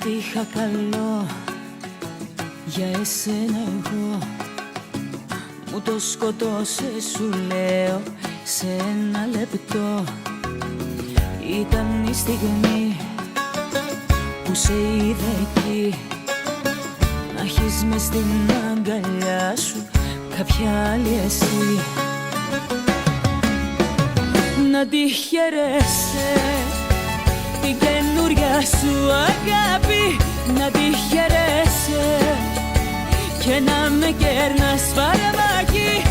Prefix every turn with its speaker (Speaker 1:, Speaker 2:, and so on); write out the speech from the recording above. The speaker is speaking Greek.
Speaker 1: Ό,τι είχα καλό για εσένα εγώ μου το σκοτώσε, σου λέω, σε ένα λεπτό. Ήταν η στιγμή που σε είδα εκεί, να έχεις μες στην αγκαλιά σου κάποια άλλη εσύ. Να τη χαιρέσαι την καινούρια σου αγάπη, να τη χαιρέσαι και να με κέρνας φαρμάκι.